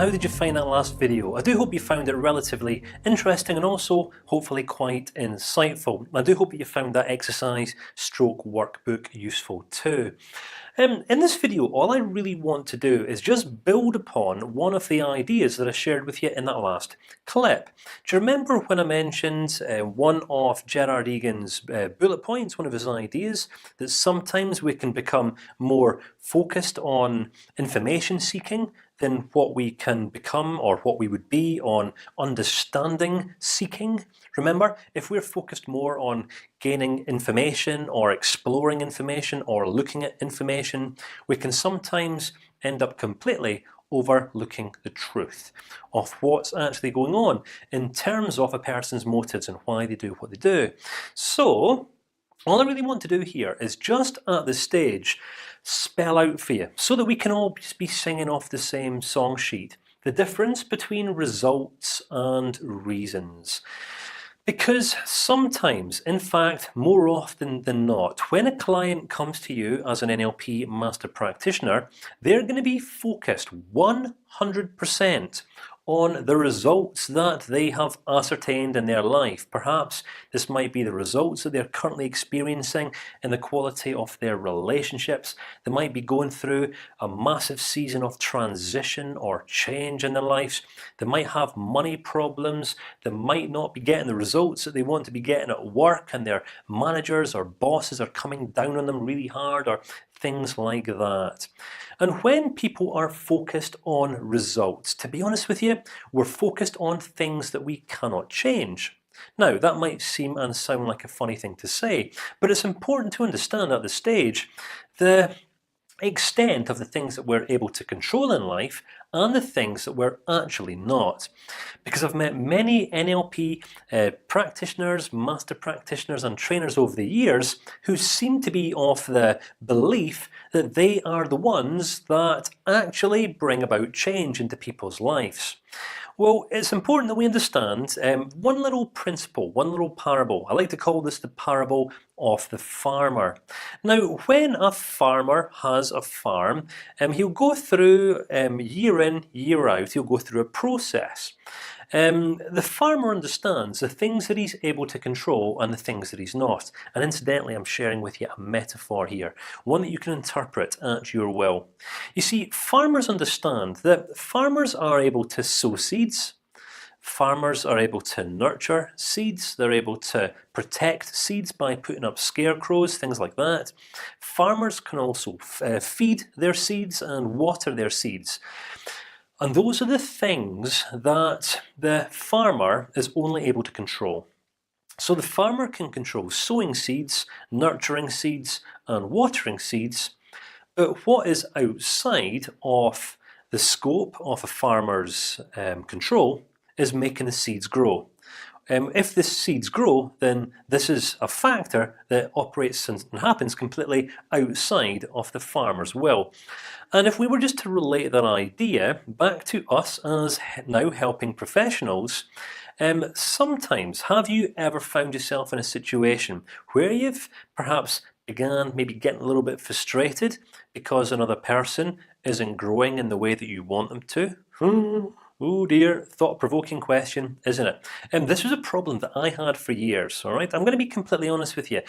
how did you find that last video? I do hope you found it relatively interesting and also hopefully quite insightful. I do hope that you found that exercise stroke workbook useful too. In this video, all I really want to do is just build upon one of the ideas that I shared with you in that last clip. Do you remember when I mentioned one of Gerard Egan's bullet points, one of his ideas, that sometimes we can become more focused on information seeking than what we can become or what we would be on understanding seeking? Remember, if we're focused more on gaining information or exploring information or looking at information, we can sometimes end up completely overlooking the truth of what's actually going on in terms of a person's motives and why they do what they do. So all I really want to do here is just at this stage spell out for you, so that we can all be singing off the same song sheet, the difference between results and reasons. Because sometimes, in fact, more often than not, when a client comes to you as an NLP master practitioner, they're going to be focused 100% on the results that they have ascertained in their life. Perhaps this might be the results that they're currently experiencing in the quality of their relationships. They might be going through a massive season of transition or change in their lives. They might have money problems. They might not be getting the results that they want to be getting at work, and their managers or bosses are coming down on them really hard, or things like that. And when people are focused on results, to be honest with you, we're focused on things that we cannot change. Now, that might seem and sound like a funny thing to say, but it's important to understand at this stage the extent of the things that we're able to control in life and the things that we're actually not. Because I've met many NLP practitioners, master practitioners, and trainers over the years who seem to be of the belief that they are the ones that actually bring about change into people's lives. Well, it's important that we understand one little principle, one little parable. I like to call this the parable of the farmer. Now, when a farmer has a farm, he'll go through year in, year out. He'll go through a process. The farmer understands the things that he's able to control and the things that he's not. And incidentally, I'm sharing with you a metaphor here, one that you can interpret at your will. You see, farmers understand that farmers are able to sow seeds. Farmers are able to nurture seeds. They're able to protect seeds by putting up scarecrows, things like that. Farmers can also feed their seeds and water their seeds. And those are the things that the farmer is only able to control. So the farmer can control sowing seeds, nurturing seeds, and watering seeds. But what is outside of the scope of a farmer's control is making the seeds grow. If the seeds grow, then this is a factor that operates and happens completely outside of the farmer's will. And if we were just to relate that idea back to us as now helping professionals, sometimes have you ever found yourself in a situation where you've perhaps began maybe getting a little bit frustrated because another person isn't growing in the way that you want them to? Oh dear, thought-provoking question, isn't it? This was a problem that I had for years. All right, I'm going to be completely honest with you.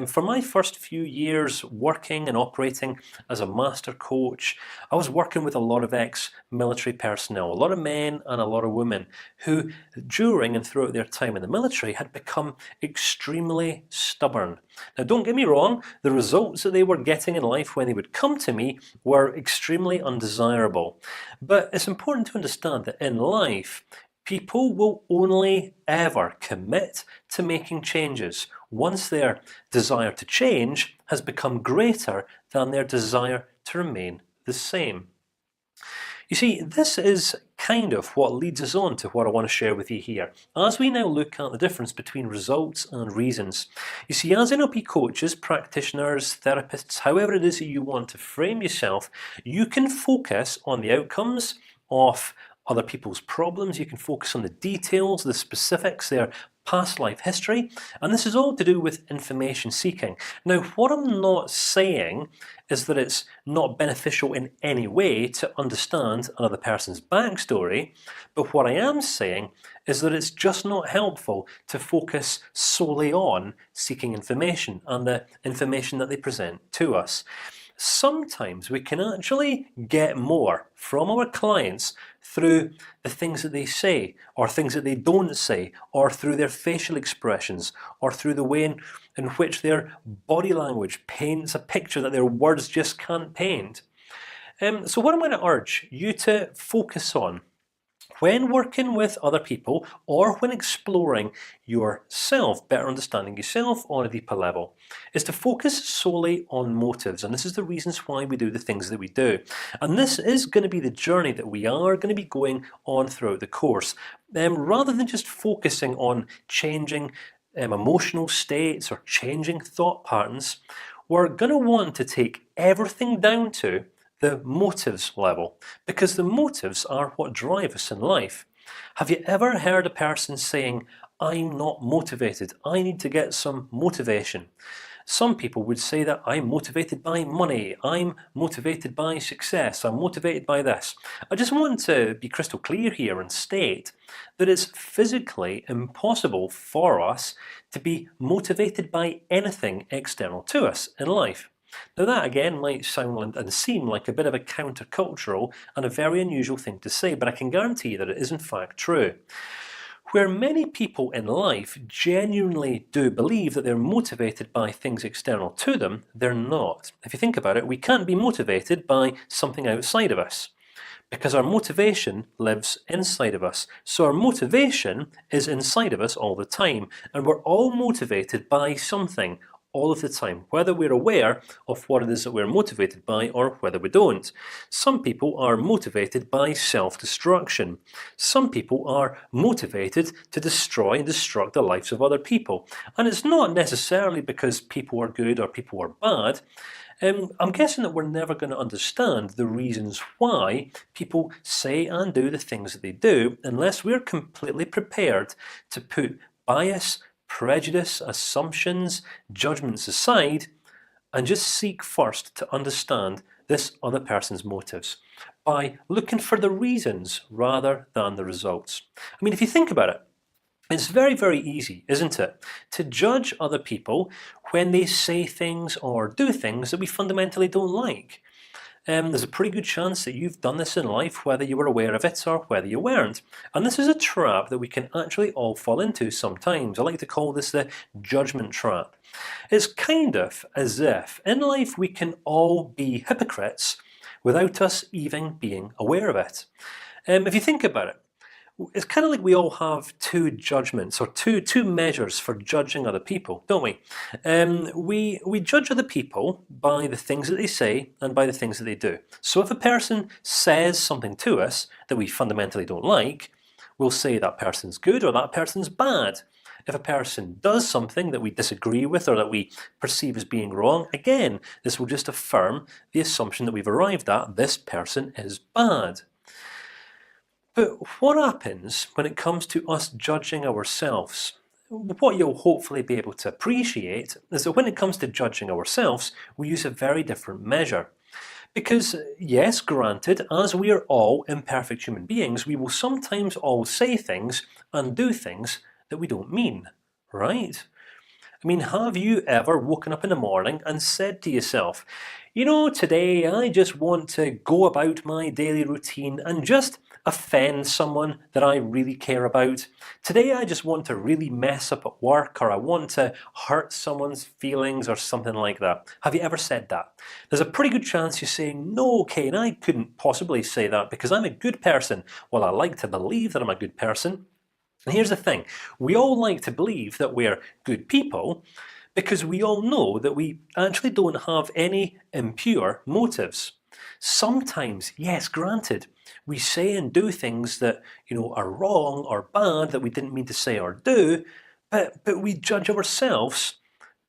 For my first few years working and operating as a master coach, I was working with a lot of ex-military personnel, a lot of men and a lot of women who, during and throughout their time in the military, had become extremely stubborn. Now, don't get me wrong; the results that they were getting in life when they would come to me were extremely undesirable. But it's important to understand that in life, people will only ever commit to making changes once their desire to change has become greater than their desire to remain the same. You see, this is kind of what leads us on to what I want to share with you here, as we now look at the difference between results and reasons. You see, as NLP coaches, practitioners, therapists, however it is that you want to frame yourself, you can focus on the outcomes of other people's problems. You can focus on the details, the specifics, their past life history, and this is all to do with information seeking. Now, what I'm not saying is that it's not beneficial in any way to understand another person's backstory, but what I am saying is that it's just not helpful to focus solely on seeking information and the information that they present to us. Sometimes we can actually get more from our clients through the things that they say, or things that they don't say, or through their facial expressions, or through the way in which their body language paints a picture that their words just can't paint. So what I'm going to urge you to focus on when working with other people, or when exploring yourself, better understanding yourself on a deeper level, is to focus solely on motives. And this is the reasons why we do the things that we do. And this is going to be the journey that we are going to be going on throughout the course, rather than just focusing on changing emotional states or changing thought patterns. We're going to want to take everything down to the motives level, because the motives are what drive us in life. Have you ever heard a person saying, "I'm not motivated. I need to get some motivation"? Some people would say that I'm motivated by money, I'm motivated by success, I'm motivated by this. I just want to be crystal clear here and state that it's physically impossible for us to be motivated by anything external to us in life. Now that again might sound and seem like a bit of a countercultural and a very unusual thing to say, but I can guarantee you that it is in fact true. Where many people in life genuinely do believe that they're motivated by things external to them, they're not. If you think about it, we can't be motivated by something outside of us, because our motivation lives inside of us. So our motivation is inside of us all the time, and we're all motivated by something all of the time, whether we're aware of what it is that we're motivated by or whether we don't. Some people are motivated by self-destruction. Some people are motivated to destroy and destruct the lives of other people, and it's not necessarily because people are good or people are bad. I'm guessing that we're never going to understand the reasons why people say and do the things that they do unless we're completely prepared to put bias, prejudice, assumptions, judgments aside, and just seek first to understand this other person's motives by looking for the reasons rather than the results. I mean, if you think about it, it's very, very easy, isn't it, to judge other people when they say things or do things that we fundamentally don't like. There's a pretty good chance that you've done this in life, whether you were aware of it or whether you weren't. And this is a trap that we can actually all fall into sometimes. I like to call this the judgment trap. It's kind of as if in life we can all be hypocrites without us even being aware of it. If you think about it, it's kind of like we all have two judgments or two measures for judging other people, don't we? We judge other people by the things that they say and by the things that they do. So if a person says something to us that we fundamentally don't like, we'll say that person's good or that person's bad. If a person does something that we disagree with or that we perceive as being wrong, again, this will just affirm the assumption that we've arrived at: this person is bad. But what happens when it comes to us judging ourselves? What you'll hopefully be able to appreciate is that when it comes to judging ourselves, we use a very different measure. Because yes, granted, as we are all imperfect human beings, we will sometimes all say things and do things that we don't mean, right? I mean, have you ever woken up in the morning and said to yourself, "You know, today I just want to go about my daily routine and just offend someone that I really care about. Today I just want to really mess up at work, or I want to hurt someone's feelings or something like that"? Have you ever said that? There's a pretty good chance you're saying, "No, Kane, I couldn't possibly say that because I'm a good person." Well, I like to believe that I'm a good person. And here's the thing: we all like to believe that we're good people because we all know that we actually don't have any impure motives. Sometimes, yes, granted, we say and do things that are wrong or bad that we didn't mean to say or do, but we judge ourselves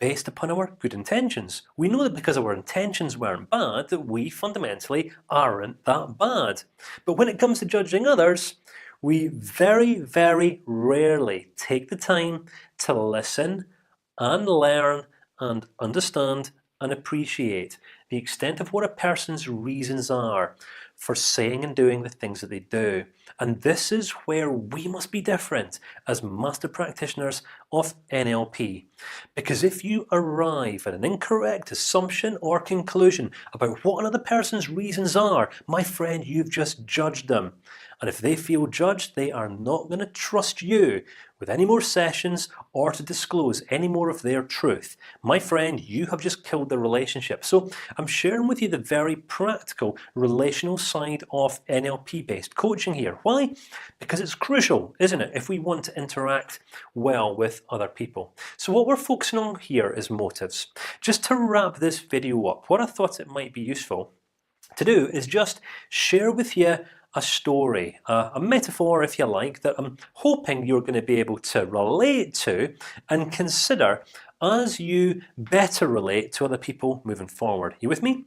based upon our good intentions. We know that because our intentions weren't bad, that we fundamentally aren't that bad. But when it comes to judging others, we very, very rarely take the time to listen and learn and understand and appreciate the extent of what a person's reasons are for saying and doing the things that they do. And this is where we must be different as master practitioners of NLP. Because if you arrive at an incorrect assumption or conclusion about what another person's reasons are, my friend, you've just judged them. And if they feel judged, they are not going to trust you with any more sessions or to disclose any more of their truth. My friend, you have just killed the relationship. So I'm sharing with you the very practical relational side of NLP-based coaching here. Why? Because it's crucial, isn't it, if we want to interact well with other people. So what we're focusing on here is motives. Just to wrap this video up, what I thought it might be useful to do is just share with you a story, a metaphor, if you like, that I'm hoping you're going to be able to relate to and consider as you better relate to other people moving forward. You with me?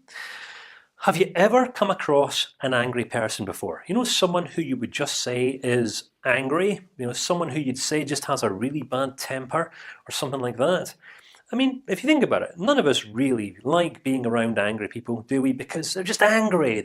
Have you ever come across an angry person before? You know, someone who you would just say is angry. You know, someone who you'd say just has a really bad temper or something like that. I mean, if you think about it, none of us really like being around angry people, do we? Because they're just angry.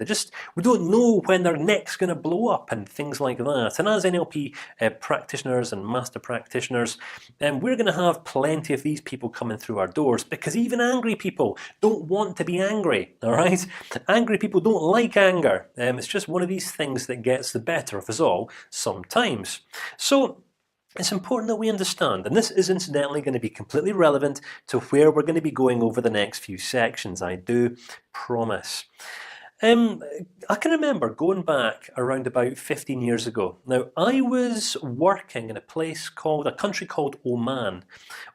We don't know when their neck's going to blow up and things like that. And as NLP practitioners and master practitioners, we're going to have plenty of these people coming through our doors because even angry people don't want to be angry. All right, angry people don't like anger. It's just one of these things that gets the better of us all sometimes. So it's important that we understand, and this is incidentally going to be completely relevant to where we're going to be going over the next few sections. I do promise. I can remember going back around about 15 years ago. Now I was working in a country called Oman.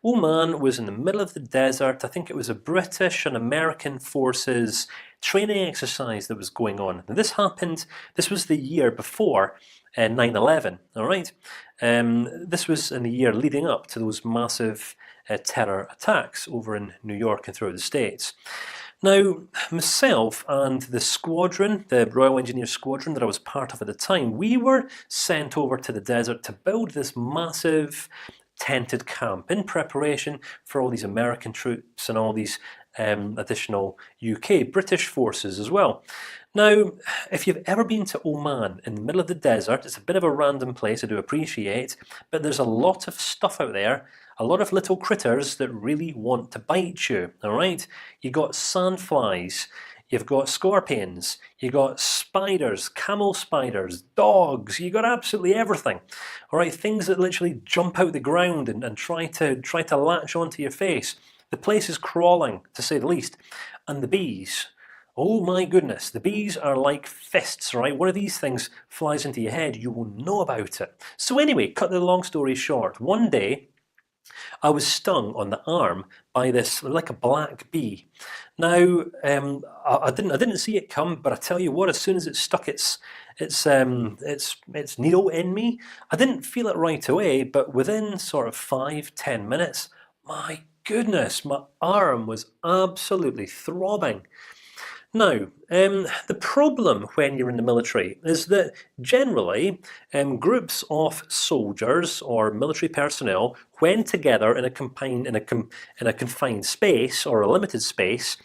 Oman was in the middle of the desert. I think it was a British and American forces training exercise that was going on. Now this happened. This was the year before 9/11. All right. This was in the year leading up to those massive terror attacks over in New York and throughout the States. Now, myself and the squadron, the Royal Engineer Squadron that I was part of at the time, we were sent over to the desert to build this massive tented camp in preparation for all these American troops and all these additional UK, British forces as well. Now, if you've ever been to Oman in the middle of the desert, it's a bit of a random place, I do appreciate, but there's a lot of stuff out there, a lot of little critters that really want to bite you. All right, you got sandflies, you've got scorpions, you got spiders, camel spiders, dogs. You got absolutely everything. All right, things that literally jump out the ground and try to latch onto your face. The place is crawling, to say the least, and the bees. Oh my goodness, the bees are like fists, right? One of these things flies into your head, you will know about it. So anyway, cut the long story short. One day, I was stung on the arm by this, like a black bee. Now, I didn't see it come, but I tell you what, as soon as it stuck its needle in me, I didn't feel it right away, but within sort of 5–10 minutes, my goodness, my arm was absolutely throbbing. Now, the problem when you're in the military is that generally groups of soldiers or military personnel, when together in a confined space or a limited space,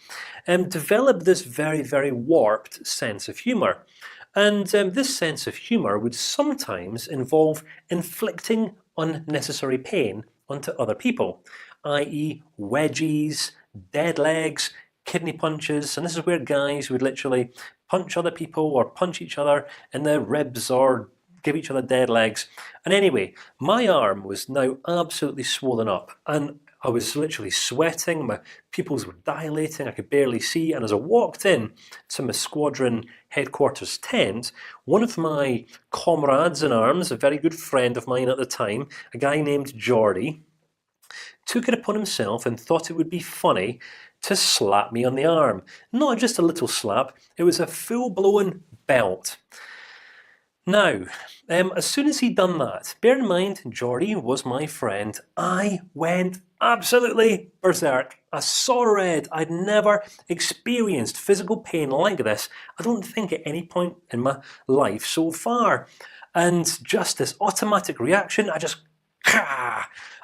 develop this very, very warped sense of humor. And this sense of humor would sometimes involve inflicting unnecessary pain onto other people, i.e., wedgies, dead legs, kidney punches, and this is where guys would literally punch other people or punch each other in the ribs or give each other dead legs. And anyway, my arm was now absolutely swollen up, and I was literally sweating. My pupils were dilating. I could barely see. And as I walked in to my squadron headquarters tent, one of my comrades in arms, a very good friend of mine at the time, a guy named Geordie, took it upon himself and thought it would be funny to slap me on the arm. Not just a little slap, it was a full-blown belt. Now, as soon as he'd done that, bear in mind, Geordie was my friend. I went absolutely berserk. I saw red. I'd never experienced physical pain like this. I don't think at any point in my life so far. And just this automatic reaction, I just,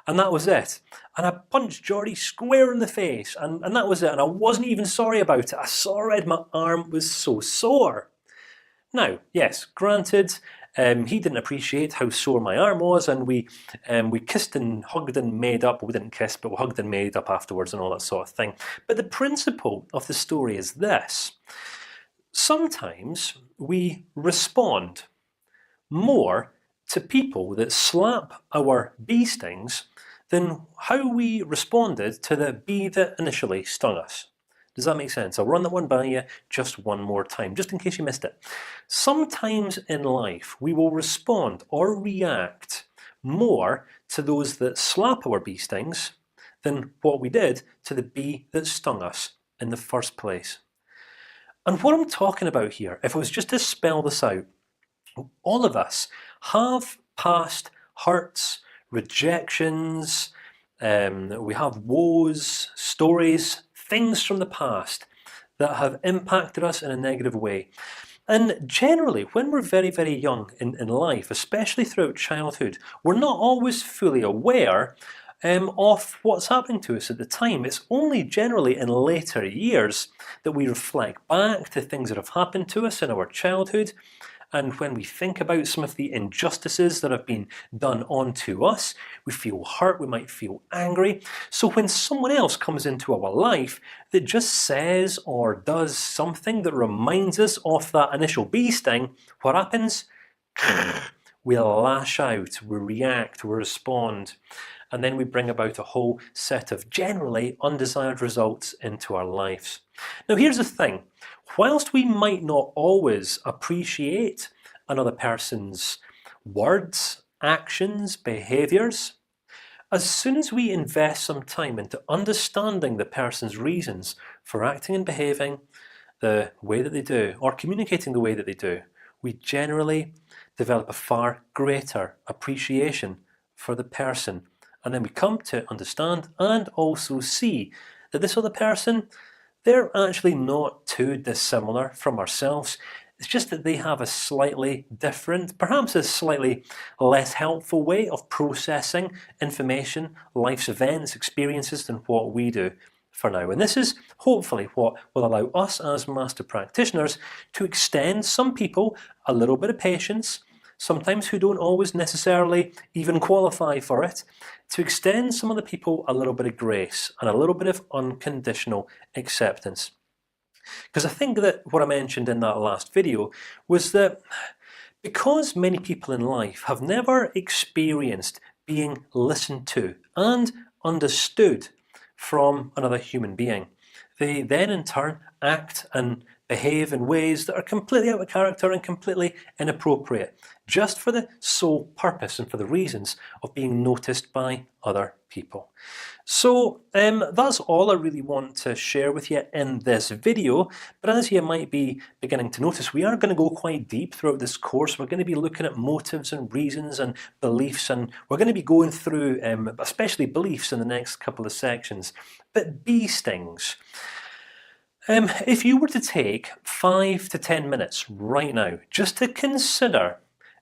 and that was it. And I punched Geordie square in the face, and that was it. And I wasn't even sorry about it. I saw red. My arm was so sore. Now, yes, granted, he didn't appreciate how sore my arm was, and we kissed and hugged and made up. We didn't kiss, but we hugged and made up afterwards, and all that sort of thing. But the principle of the story is this: sometimes we respond more to people that slap our bee stings than how we responded to the bee that initially stung us. Does that make sense? I'll run that one by you just one more time, just in case you missed it. Sometimes in life we will respond or react more to those that slap our bee stings than what we did to the bee that stung us in the first place. And what I'm talking about here, if I was just to spell this out, all of us have past hurts, rejections, we have woes, stories, things from the past that have impacted us in a negative way. And generally, when we're very, very young in life, especially throughout childhood, we're not always fully aware of what's happening to us at the time. It's only generally in later years that we reflect back to things that have happened to us in our childhood. And when we think about some of the injustices that have been done onto us, we feel hurt, we might feel angry. So when someone else comes into our life that just says or does something that reminds us of that initial bee sting, what happens? We lash out, we react, we respond, and then we bring about a whole set of generally undesired results into our lives. Now here's the thing: whilst we might not always appreciate another person's words, actions, behaviors, as soon as we invest some time into understanding the person's reasons for acting and behaving the way that they do, or communicating the way that they do, we generally develop a far greater appreciation for the person, and then we come to understand and also see that this other person, they're actually not too dissimilar from ourselves. It's just that they have a slightly different, perhaps a slightly less helpful way of processing information, life's events, experiences than what we do for now. And this is hopefully what will allow us as master practitioners to extend some people a little bit of patience, sometimes who don't always necessarily even qualify for it, to extend some of the people a little bit of grace and a little bit of unconditional acceptance. Because I think that what I mentioned in that last video was that because many people in life have never experienced being listened to and understood from another human being, they then in turn act and behave in ways that are completely out of character and completely inappropriate, just for the sole purpose and for the reasons of being noticed by other people. So that's all I really want to share with you in this video. But as you might be beginning to notice, we are going to go quite deep throughout this course. We're going to be looking at motives and reasons and beliefs, and we're going to be going through especially beliefs in the next couple of sections. But bee stings. If you were to take 5 to 10 minutes right now just to consider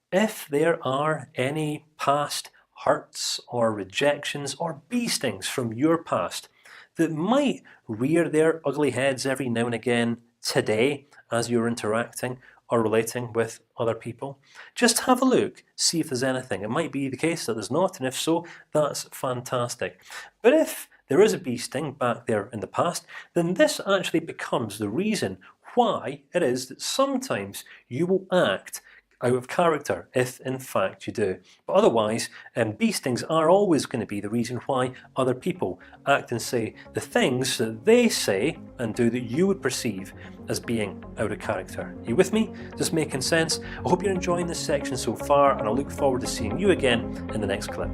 if there are any past hurts or rejections or bee stings from your past that might rear their ugly heads every now and again today as you're interacting or relating with other people, just have a look, see if there's anything. It might be the case that there's not, and if so, that's fantastic. But if there is a bee sting back there in the past, then this actually becomes the reason why it is that sometimes you will act out of character, if in fact you do. But otherwise, bee stings are always going to be the reason why other people act and say the things that they say and do that you would perceive as being out of character. Are you with me? Just making sense? I hope you're enjoying this section so far, and I look forward to seeing you again in the next clip.